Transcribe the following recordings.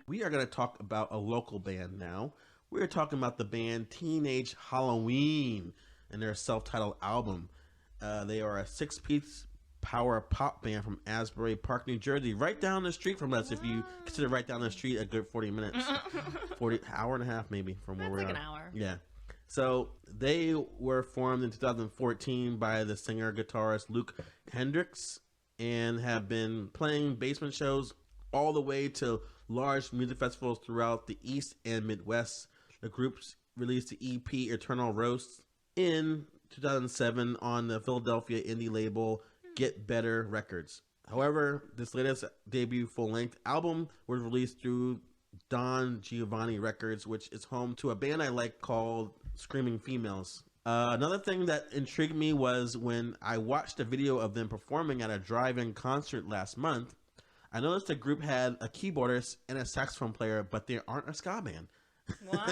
We are going to talk about a local band now. We're talking about the band Teenage Halloween and their self-titled album. They are a 6-piece power pop band from Asbury Park, New Jersey, right down the street from us. If you consider right down the street a good 40 minutes, 40 hour and a half maybe from where we are. Like an hour. Yeah. So they were formed in 2014 by the singer guitarist Luke Hendricks and have been playing basement shows all the way to large music festivals throughout the East and Midwest. The group's released the EP Eternal Roast in 2007 on the Philadelphia indie label Get Better Records. However, this latest debut full-length album was released through Don Giovanni Records, which is home to a band I like called Screaming Females. Another thing that intrigued me was when I watched a video of them performing at a drive-in concert last month. I noticed the group had a keyboardist and a saxophone player, but they aren't a ska band. Wow.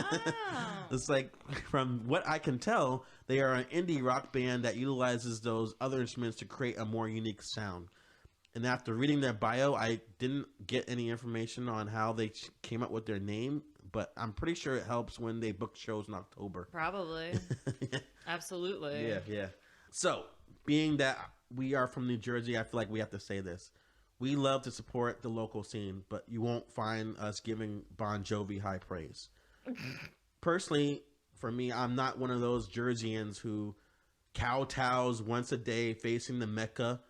It's like, from what I can tell, they are an indie rock band that utilizes those other instruments to create a more unique sound. And after reading their bio, I didn't get any information on how they came up with their name, but I'm pretty sure it helps when they book shows in October. Probably. Absolutely. Yeah. So, being that we are from New Jersey, I feel like we have to say this. We love to support the local scene, but you won't find us giving Bon Jovi high praise. Personally, for me, I'm not one of those Jerseyans who kowtows once a day facing the mecca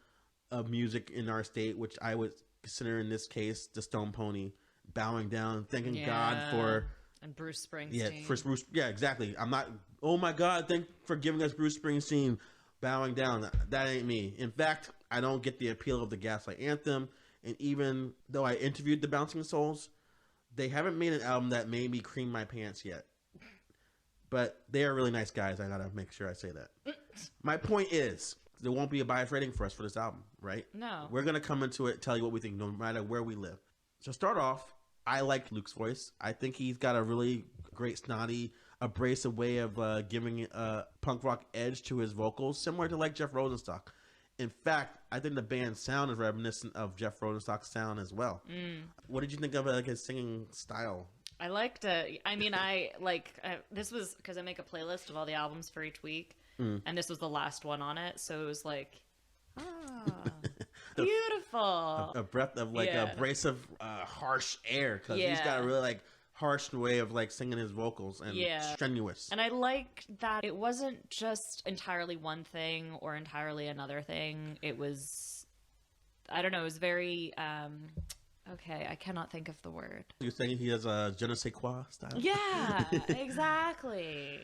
of music in our state, which I would consider in this case the Stone Pony, bowing down, thanking God for... And Bruce Springsteen. Yeah, for Bruce. Yeah, exactly. I'm not, oh my God, thank for giving us Bruce Springsteen, bowing down. That ain't me. In fact, I don't get the appeal of the Gaslight Anthem, and even though I interviewed the Bouncing Souls, they haven't made an album that made me cream my pants yet. But they are really nice guys. I gotta make sure I say that. My point is, there won't be a bias rating for us for this album, right? No. We're gonna come into it, tell you what we think, no matter where we live. So start off, I like Luke's voice. I think he's got a really great, snotty, abrasive way of giving a punk rock edge to his vocals, similar to like Jeff Rosenstock. In fact, I think the band's sound is reminiscent of Jeff Rosenstock's sound as well. What did you think of like his singing style? I liked it. I mean, this was because I make a playlist of all the albums for each week, and this was the last one on it, so it was like, beautiful. A breath of like abrasive, harsh air, because he's got a really like harsh way of like singing his vocals and strenuous. And I liked that it wasn't just entirely one thing or entirely another thing. It was, I don't know, it was very, okay, I cannot think of the word. You're saying he has a je ne sais quoi style? Yeah, exactly.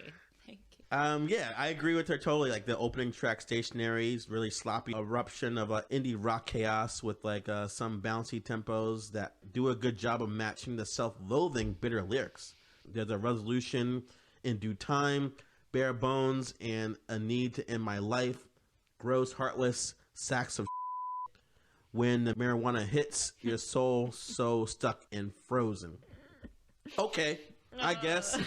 Thank you. Yeah, I agree with her totally. Like the opening track, Stationary, is really sloppy eruption of indie rock chaos with like some bouncy tempos that do a good job of matching the self-loathing, bitter lyrics. There's a resolution in due time, bare bones, and a need to end my life. Gross, heartless sacks of when the marijuana hits your soul, so stuck and frozen. Okay, I guess.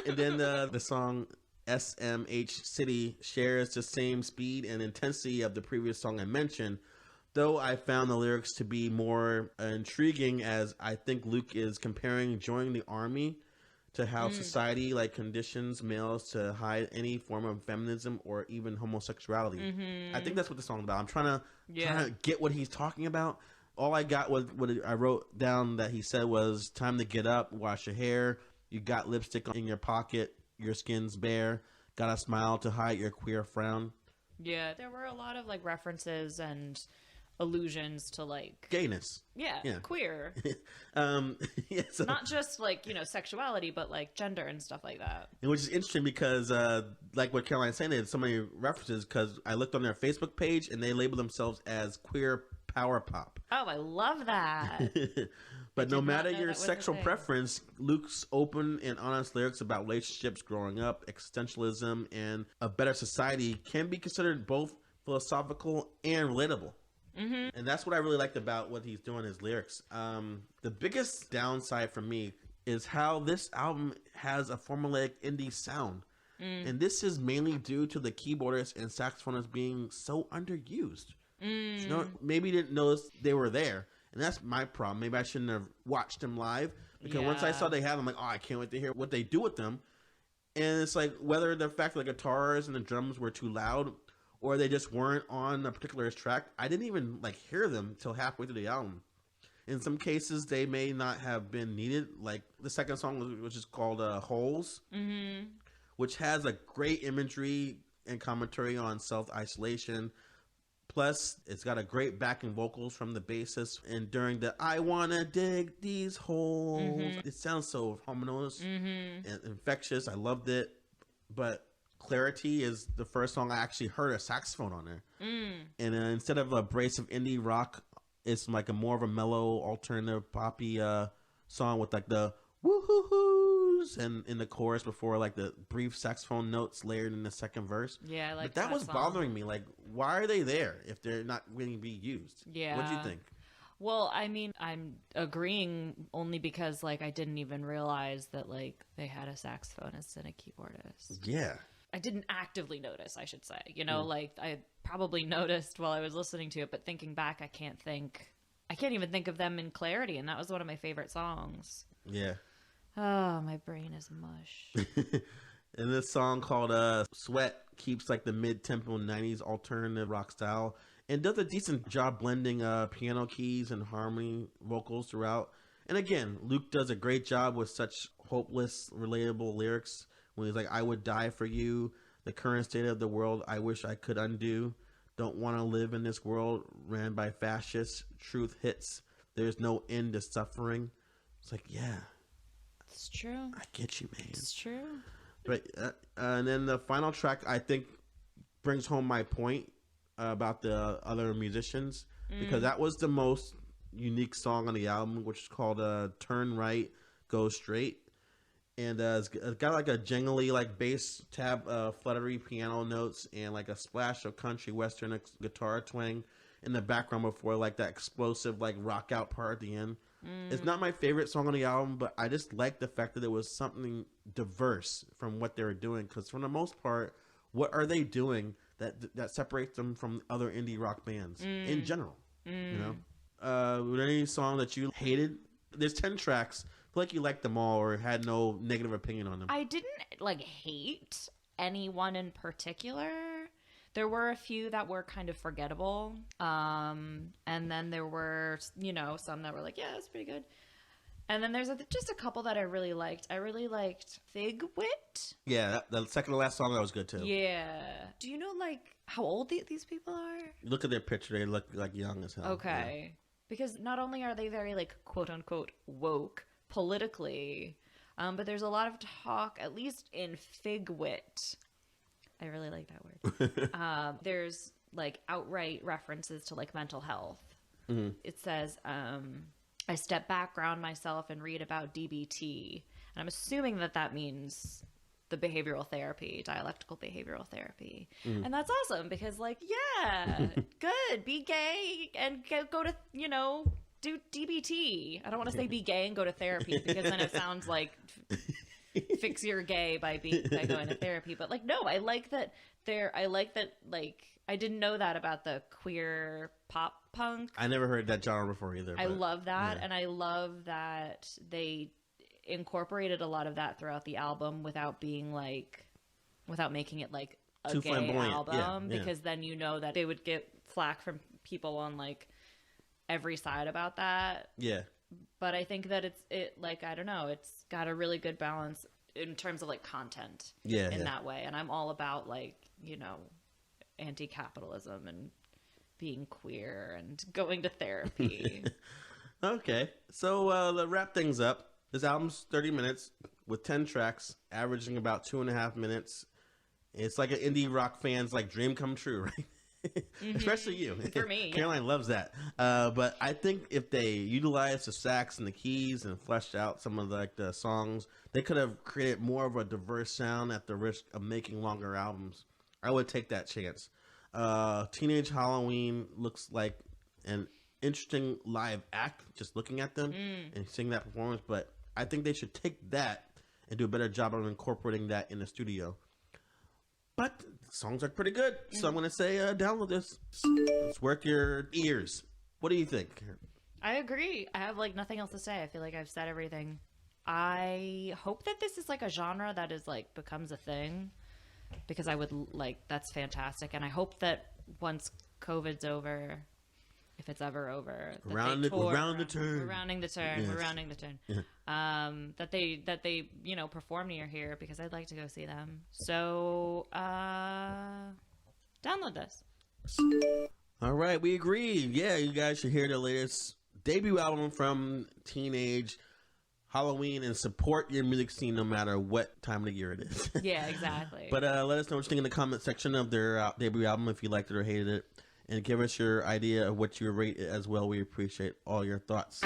And then the song SMH City shares the same speed and intensity of the previous song I mentioned, though I found the lyrics to be more intriguing, as I think Luke is comparing joining the army to how society like conditions males to hide any form of feminism or even homosexuality. I think that's what the song's about. I'm trying to get what he's talking about. All I got was what I wrote down that he said was, time to get up, wash your hair, you got lipstick in your pocket, your skin's bare, got a smile to hide your queer frown. Yeah, there were a lot of like references and allusions to like gayness. Yeah. Queer. So, not just like, sexuality, but like gender and stuff like that. And which is interesting because like what Caroline's saying, there's so many references, because I looked on their Facebook page and they label themselves as queer power pop. Oh, I love that. But no matter your sexual preference, Luke's open and honest lyrics about relationships, growing up, existentialism, and a better society can be considered both philosophical and relatable. And that's what I really liked about what he's doing, his lyrics. The biggest downside for me is how this album has a formulaic indie sound. And this is mainly due to the keyboardist and saxophonist being so underused. No, maybe didn't notice they were there. And that's my problem. Maybe I shouldn't have watched them live, because once I saw they had them, I'm like, oh, I can't wait to hear what they do with them. And it's like, whether the fact that the guitars and the drums were too loud, or they just weren't on a particular track, I didn't even like hear them till halfway through the album. In some cases, they may not have been needed. Like the second song, which is called Holes, which has a great imagery and commentary on self-isolation. Plus, it's got a great backing vocals from the bassist. And during the "I wanna dig these holes," it sounds so harmonious and infectious. I loved it. But "Clarity" is the first song I actually heard a saxophone on there. And instead of a abrasive indie rock, it's like a more of a mellow alternative poppy song with like the woo-hoo-hoos and in the chorus before like the brief saxophone notes layered in the second verse. Yeah, I like but that was song. bothering me. Like, why are they there if they're not going to be used? Yeah. What do you think? Well, I mean, I'm agreeing only because like I didn't even realize that like they had a saxophonist and a keyboardist. Yeah. I didn't actively notice, I should say. You know, like I probably noticed while I was listening to it, but thinking back, I can't even think of them in Clarity, and that was one of my favorite songs. Yeah. Oh, my brain is mush. And this song called Sweat keeps like the mid-tempo 90s alternative rock style and does a decent job blending piano keys and harmony vocals throughout. And again, Luke does a great job with such hopeless, relatable lyrics when he's like, "I would die for you. The current state of the world I wish I could undo. Don't want to live in this world ran by fascists. Truth hits. There's no end to suffering." It's like, yeah. It's true. I get you, man. It's true. But and then the final track, I think, brings home my point about the other musicians, because that was the most unique song on the album, which is called "Turn Right, Go Straight," and it's got like a jingly like bass tab, fluttery piano notes, and like a splash of country western guitar twang in the background before like that explosive like rock out part at the end. It's not my favorite song on the album, but I just like the fact that it was something diverse from what they were doing. Because for the most part, what are they doing that separates them from other indie rock bands in general? You know, was there any song that you hated? There's 10 tracks. I feel like you liked them all or had no negative opinion on them. I didn't like hate anyone in particular. There were a few that were kind of forgettable. And then there were, you know, some that were like, yeah, it's pretty good. And then there's just a couple that I really liked. I really liked Figwit. Yeah, the second to last song, that was good too. Yeah. Do you know, like, how old these people are? Look at their picture. They look like young as hell. Okay. Yeah. Because not only are they very, like, quote-unquote woke politically, but there's a lot of talk, at least in Figwit. I really like that word. There's like outright references to like mental health. It says, I step back, ground myself, and read about DBT. And I'm assuming that means the behavioral therapy, dialectical behavioral therapy. And that's awesome because like, yeah, good. Be gay and go to, you know, do DBT. I don't want to say be gay and go to therapy because then it sounds like fix your gay by going to therapy. But like, no, I like that like I didn't know that about the queer pop punk. I never heard that genre before either. I love that. Yeah. And I love that they incorporated a lot of that throughout the album without making it like a too gay flamboyant album, because then you know that they would get flack from people on like every side about that. Yeah. But I think that I don't know, it's got a really good balance in terms of like content in that way. And I'm all about like, you know, anti-capitalism and being queer and going to therapy. Okay. So to wrap things up, this album's 30 minutes with 10 tracks, averaging about 2.5 minutes. It's like an indie rock fan's like dream come true, right? Especially you. For me. Caroline loves that. But I think if they utilized the sax and the keys and fleshed out some of the songs, they could have created more of a diverse sound at the risk of making longer albums. I would take that chance. Teenage Halloween looks like an interesting live act, just looking at them and seeing that performance. But I think they should take that and do a better job of incorporating that in the studio. But songs are pretty good. So I'm gonna say download this. It's worth your ears. What do you think? I agree. I have like nothing else to say. I feel like I've said everything. I hope that this is like a genre that is like becomes a thing, because I would like, that's fantastic. And I hope that once COVID's over, if it's ever over, that Rounding the turn. We're rounding the turn. Yes. We're rounding the turn. Yeah. That they perform near here, because I'd like to go see them. So download this. All right, we agree. Yeah, you guys should hear the latest debut album from Teenage Halloween and support your music scene no matter what time of the year it is. Yeah, exactly. But let us know what you think in the comment section of their debut album, if you liked it or hated it. And give us your idea of what you rate it as well. We appreciate all your thoughts.